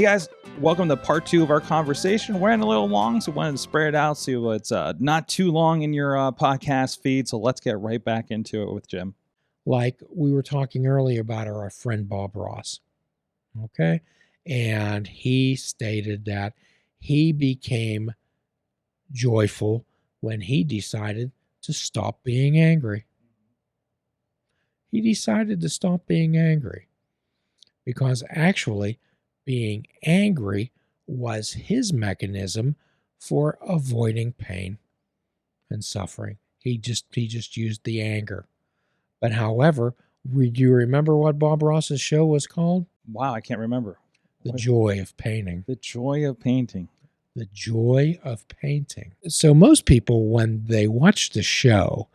Hey guys, welcome to part 2 of our conversation. We're running a little long, so we wanted to spread it out so it's not too long in your podcast feed. So let's get right back into it with Jim. Like we were talking earlier about our friend Bob Ross. Okay. And he stated that he became joyful when he decided to stop being angry. He decided to stop being angry because actually being angry was his mechanism for avoiding pain and suffering. He just used the anger. But however, do you remember what Bob Ross's show was called? Wow, I can't remember. The Joy of Painting. The Joy of Painting. The Joy of Painting. So most people, when they watched the show,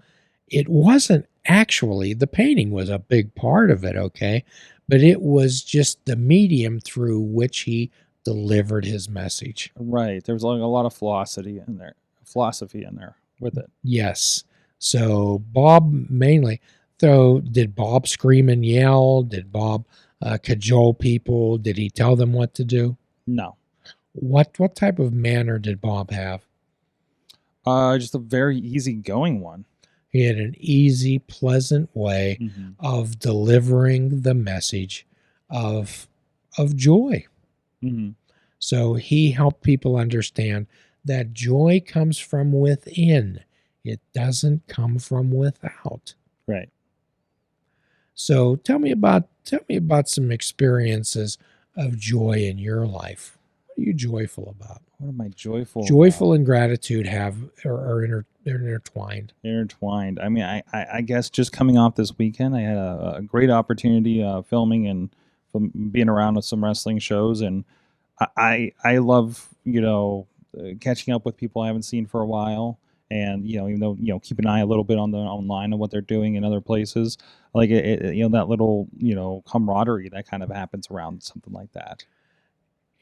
it wasn't actually, the painting was a big part of it, okay? But it was just the medium through which he delivered his message. Right. There was like a lot of philosophy in there with it. Yes. So Bob mainly, so did Bob scream and yell? Did Bob cajole people? Did he tell them what to do? No. What type of manner did Bob have? Just a very easygoing one. He had an easy, pleasant way of delivering the message of joy. Mm-hmm. So he helped people understand that joy comes from within. It doesn't come from without. Right. So tell me about some experiences of joy in your life. What are you joyful about? What am I joyful Joyful about? and gratitude are intertwined. Intertwined. I mean, I guess just coming off this weekend, I had a great opportunity filming and being around with some wrestling shows, and I love catching up with people I haven't seen for a while. And even though keep an eye a little bit on the online and what they're doing in other places, like that little camaraderie that kind of happens around something like that.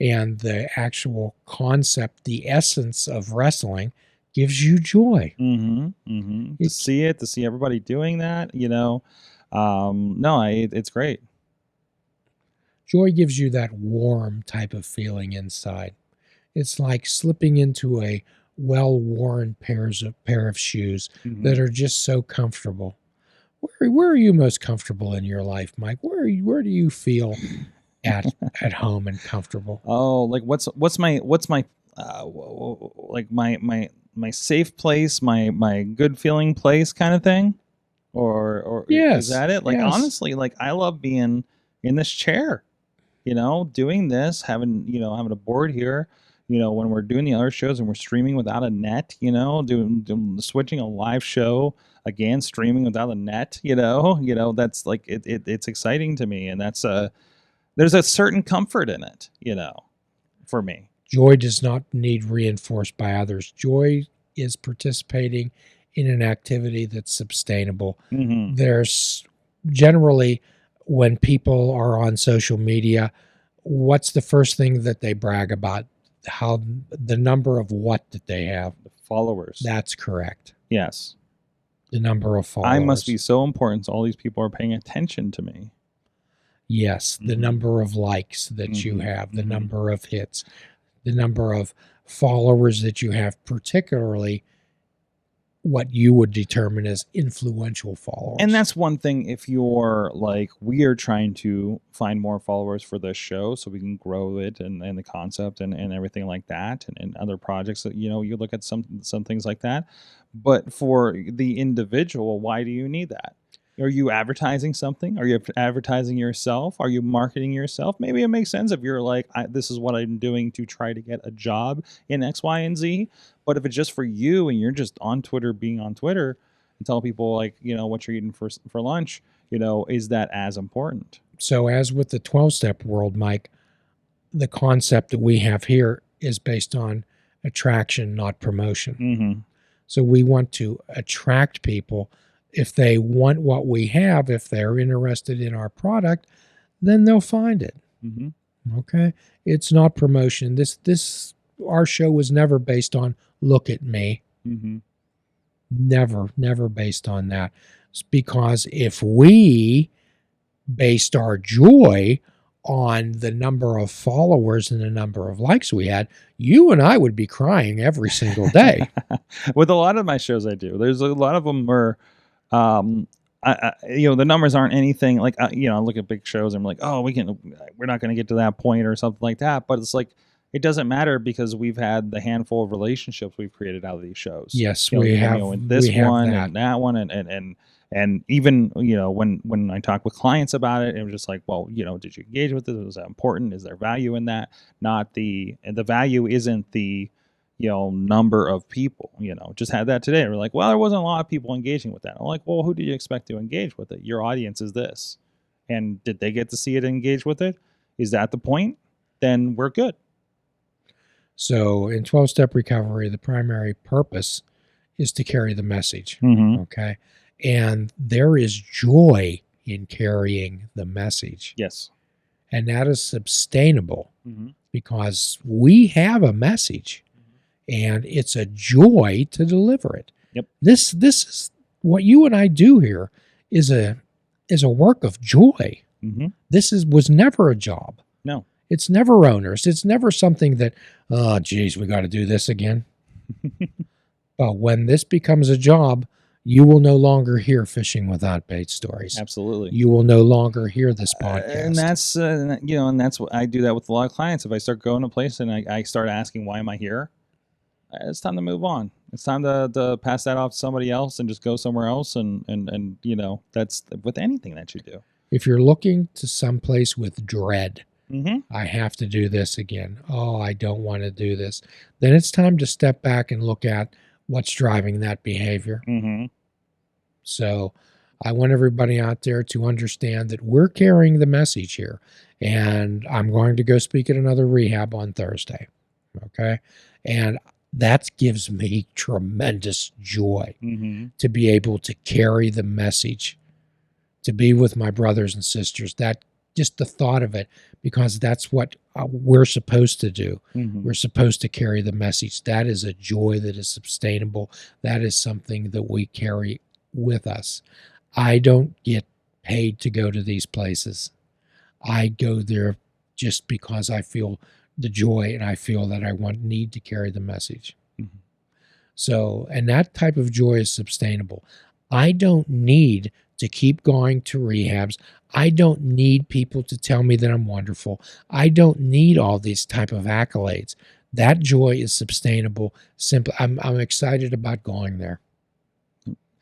And the actual concept, the essence of wrestling, gives you joy. To see everybody doing that, it's great. Joy gives you that warm type of feeling inside. It's like slipping into a well-worn pair of shoes that are just so comfortable. Where are you most comfortable in your life, Mike? Where do you feel at home and comfortable? Oh, like what's my like my safe place, my good feeling place kind of thing? Or yes, is that it? Like, yes. Honestly, like I love being in this chair, doing this, having a board here, when we're doing the other shows and we're streaming without a net, doing switching a live show again, streaming without a net, that's like it's exciting to me, and there's a certain comfort in it, for me. Joy does not need reinforced by others. Joy is participating in an activity that's sustainable. There's generally, when people are on social media, what's the first thing that they brag about? How the number of what that they have? Followers. That's correct. Yes. The number of followers. I must be so important, so all these people are paying attention to me. Yes, the number of likes that you have, the number of hits, the number of followers that you have, particularly what you would determine as influential followers. And that's one thing, if you're like, we are trying to find more followers for this show so we can grow it and the concept and everything like that, and other projects that, you look at some things like that. But for the individual, why do you need that? Are you advertising something? Are you advertising yourself? Are you marketing yourself? Maybe it makes sense if you're like, this is what I'm doing to try to get a job in X, Y, and Z. But if it's just for you and you're just on Twitter, being on Twitter and tell people like, what you're eating for lunch, is that as important? So as with the 12-step world, Mike, the concept that we have here is based on attraction, not promotion. So we want to attract people. If they want what we have, if they're interested in our product, then they'll find it. Okay? It's not promotion. Our show was never based on look at me. Never based on that. It's because if we based our joy on the number of followers and the number of likes we had, you and I would be crying every single day. With a lot of my shows, I do. There's a lot of them where, the numbers aren't anything like, I look at big shows and I'm like, oh, we're not going to get to that point or something like that. But it's like, it doesn't matter because we've had the handful of relationships we've created out of these shows. Yes, we have. And this one that. and that one and even when I talk with clients about it, it was just like, well, did you engage with it? Was that important? Is there value in that? Not the value isn't the number of people. Just had that today. We're like, well, there wasn't a lot of people engaging with that. I'm like, well, who do you expect to engage with it? Your audience is this, and did they get to see it and engage with it? Is that the point? Then we're good. So in 12-step recovery, the primary purpose is to carry the message. Mm-hmm. Okay. And there is joy in carrying the message. Yes. And that is sustainable mm-hmm. because we have a message and it's a joy to deliver it. Yep. This is what you and I do here is a work of joy. Mm-hmm. This was never a job. No. It's never onerous. It's never something that, oh, geez, we got to do this again. But when this becomes a job, you will no longer hear Fishing Without Bait stories. Absolutely. You will no longer hear this podcast. And that's, and that's what I do that with a lot of clients. If I start going to a place and I start asking, why am I here? It's time to move on. It's time to pass that off to somebody else and just go somewhere else. And that's with anything that you do. If you're looking to someplace with dread, mm-hmm. I have to do this again. Oh, I don't want to do this. Then it's time to step back and look at what's driving that behavior. Mm-hmm. So I want everybody out there to understand that we're carrying the message here. And I'm going to go speak at another rehab on Thursday. Okay. And that gives me tremendous joy mm-hmm. to be able to carry the message, to be with my brothers and sisters. That just the thought of it, because that's what we're supposed to do. Mm-hmm. We're supposed to carry the message. That is a joy that is sustainable. That is something that we carry with us. I don't get paid to go to these places. I go there just because I feel the joy and I feel that I need to carry the message. Mm-hmm. So, and that type of joy is sustainable. I don't need to keep going to rehabs. I don't need people to tell me that I'm wonderful. I don't need all these type of accolades. That joy is sustainable. Simply, I'm excited about going there.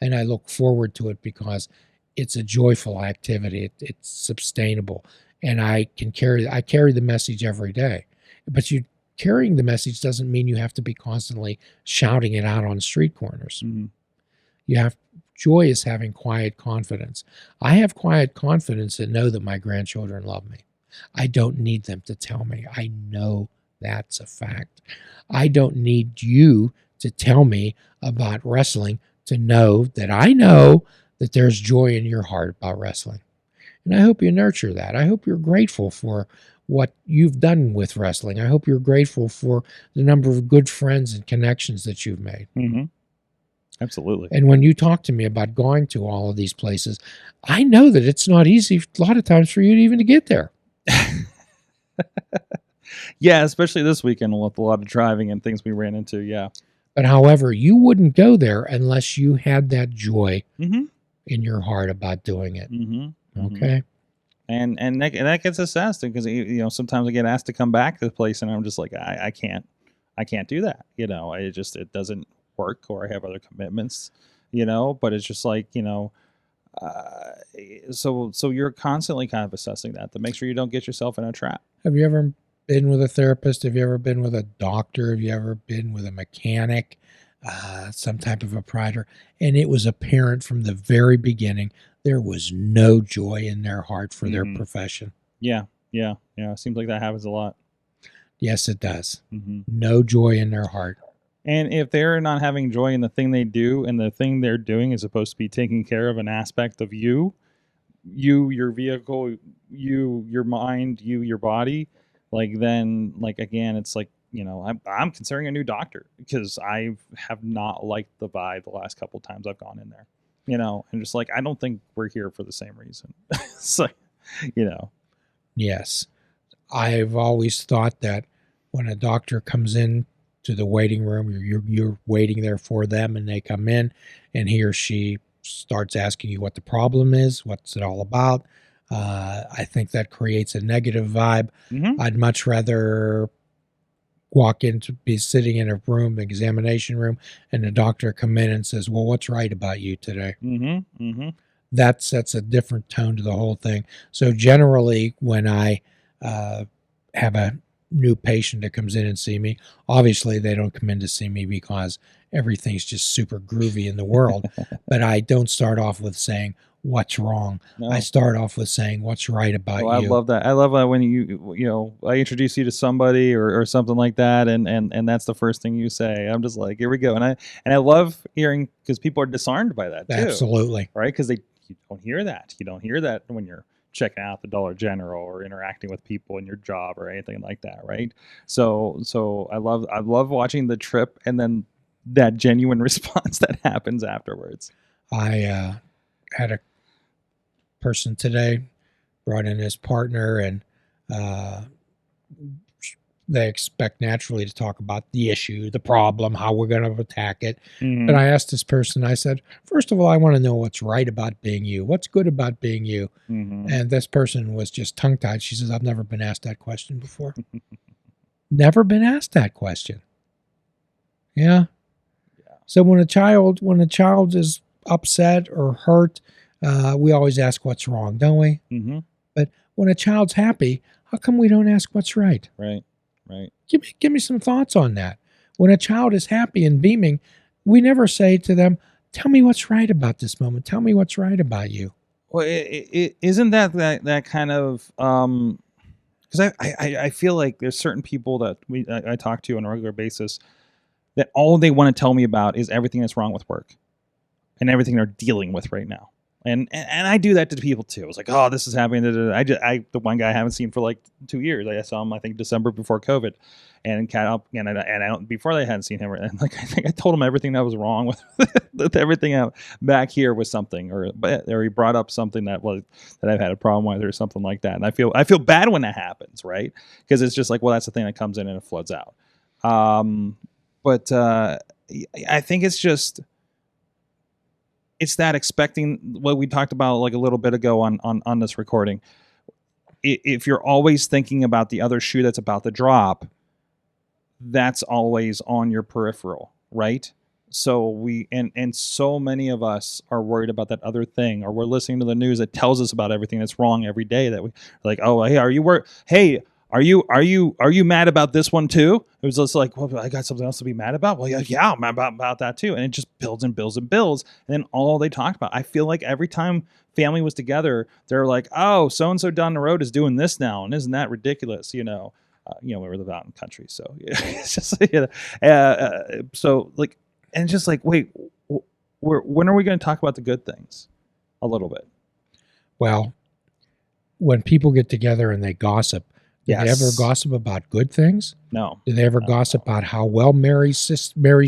And I look forward to it because it's a joyful activity. It's sustainable. And I carry the message every day. But carrying the message doesn't mean you have to be constantly shouting it out on street corners. Mm-hmm. Joy is having quiet confidence. I have quiet confidence to know that my grandchildren love me. I don't need them to tell me. I know that's a fact. I don't need you to tell me about wrestling to know that there's joy in your heart about wrestling. And I hope you nurture that. I hope you're grateful for what you've done with wrestling. I hope you're grateful for the number of good friends and connections that you've made. Mm-hmm. Absolutely. And when you talk to me about going to all of these places, I know that it's not easy a lot of times for you to get there. Yeah, especially this weekend with a lot of driving and things we ran into. Yeah. But however, you wouldn't go there unless you had that joy mm-hmm. in your heart about doing it. Mm-hmm. Okay. And that gets assessed because sometimes I get asked to come back to the place and I'm just like I can't do that. It doesn't work, or I have other commitments. But it's just like so you're constantly kind of assessing that to make sure you don't get yourself in a trap. Have you ever been with a therapist? Have you ever been with a doctor? Have you ever been with a mechanic, some type of a provider? And it was apparent from the very beginning there was no joy in their heart for their profession. Yeah. It seems like that happens a lot. Yes, it does. Mm-hmm. No joy in their heart. And if they're not having joy in the thing they do, and the thing they're doing is supposed to be taking care of an aspect of you, your vehicle, your mind, your body, then again, it's like, I'm considering a new doctor because I have not liked the vibe the last couple of times I've gone in there, and just I don't think we're here for the same reason. So, Yes. I've always thought that when a doctor comes in to the waiting room, you're waiting there for them, and they come in, and he or she starts asking you what the problem is, what's it all about. I think that creates a negative vibe. Mm-hmm. I'd much rather walk in to be sitting in a room, examination room, and the doctor come in and says, "Well, what's right about you today?" Mm-hmm. Mm-hmm. That sets a different tone to the whole thing. So generally, when I have a new patient that comes in and see me, obviously they don't come in to see me because everything's just super groovy in the world. But I don't start off with saying what's wrong. I No. start off with saying what's right about Well, I you. love that. I love that when I introduce you to somebody or something like that, and that's the first thing you say. I'm just like, here we go, and I love hearing because people are disarmed by that too, Absolutely. right? Because you don't hear that. You don't hear that when you're checking out the Dollar General or interacting with people in your job or anything like that, right? So I love watching the trip and then that genuine response that happens afterwards. I had a person today brought in his partner, and uh, they expect naturally to talk about the issue, the problem, how we're going to attack it. But Mm-hmm. I asked this person, I said, first of all, I want to know what's right about being you. What's good about being you? Mm-hmm. And this person was just tongue tied. She says, I've never been asked that question before. Never been asked that question. Yeah. Yeah. So when a child is upset or hurt, we always ask what's wrong, don't we? Mm-hmm. But when a child's happy, how come we don't ask what's right? Right. Right. Give me some thoughts on that. When a child is happy and beaming, we never say to them, "Tell me what's right about this moment. Tell me what's right about you." Well, isn't that kind of because I feel like there's certain people that I talk to on a regular basis that all they want to tell me about is everything that's wrong with work and everything they're dealing with right now. And I do that to people too. It's like, oh, this is happening. The one guy I haven't seen for like 2 years. I saw him I think December before COVID, and I don't before they hadn't seen him. And like I think I told him everything that was wrong with everything out back here was something, or he brought up something that I've had a problem with or something like that. And I feel bad when that happens, right? Because it's just like, well, that's the thing that comes in and it floods out. But I think it's that expecting what we talked about like a little bit ago on this recording. If you're always thinking about the other shoe that's about to drop, that's always on your peripheral, right? So and so many of us are worried about that other thing, or we're listening to the news that tells us about everything that's wrong every day that we like, oh, hey, are you mad about this one too? It was just like, well, I got something else to be mad about. Well, yeah, I'm mad about that too. And it just builds and builds and builds. And then all they talked about, I feel like every time family was together, they're like, oh, so-and-so down the road is doing this now. And isn't that ridiculous? We live out in the country. So yeah, it's just, so like, and just like, wait, when are we going to talk about the good things a little bit? Well, when people get together and they gossip, do they ever gossip about good things? No. Do they ever gossip about how well Mary's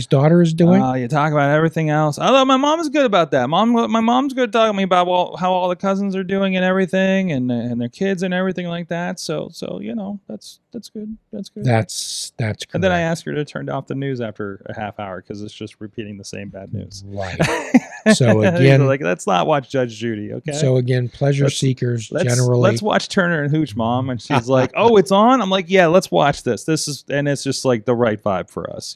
daughter is doing? You talk about everything else. Although my mom is good about that. My mom's good talking to me about how all the cousins are doing and everything, and their kids and everything like that. So that's good. That's good. That's correct. And then I ask her to turn off the news after a half hour because it's just repeating the same bad news. Right. So again, like, let's not watch Judge Judy. Okay. So again, pleasure seekers generally. Let's watch Turner and Hooch, Mom. And she's like, "Oh, it's on." I'm like, "Yeah, let's watch this. And it's just like the right vibe for us,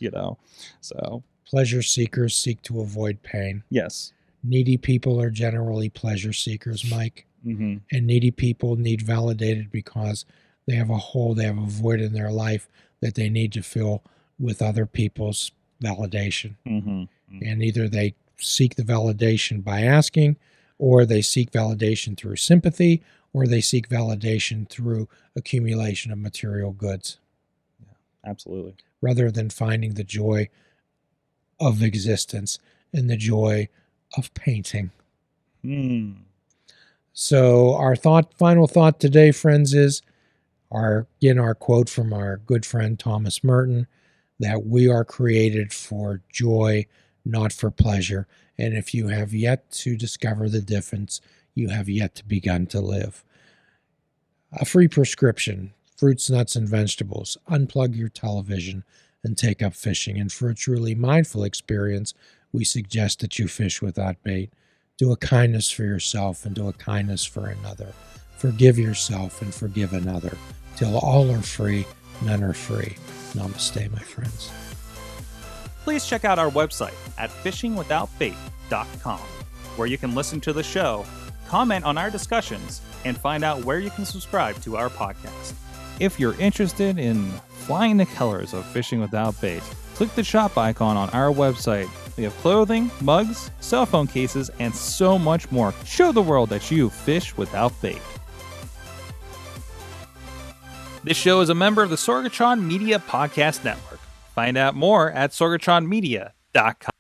So pleasure seekers seek to avoid pain. Yes. Needy people are generally pleasure seekers, Mike. Mm-hmm. And needy people need validated because they have a hole, they have a void in their life that they need to fill with other people's validation. Mm-hmm. Mm-hmm. And either they seek the validation by asking, or they seek validation through sympathy, or they seek validation through accumulation of material goods. Yeah, absolutely. Rather than finding the joy of existence and the joy of painting. So our final thought today, friends, is our quote from our good friend Thomas Merton, that we are created for joy, not for pleasure. And if you have yet to discover the difference, you have yet to begun to live. A free prescription fruits, nuts, and vegetables. Unplug your television and take up fishing. And for a truly mindful experience, we suggest that you fish without bait. Do a kindness for yourself and do a kindness for another. Forgive yourself and forgive another. Till all are free, none are free. Namaste, my friends. Please check out our website at fishingwithoutbait.com, where you can listen to the show, comment on our discussions, and find out where you can subscribe to our podcast. If you're interested in flying the colors of Fishing Without Bait, click the shop icon on our website. We have clothing, mugs, cell phone cases, and so much more. Show the world that you fish without bait. This show is a member of the Sorgatron Media Podcast Network. Find out more at sorgatronmedia.com.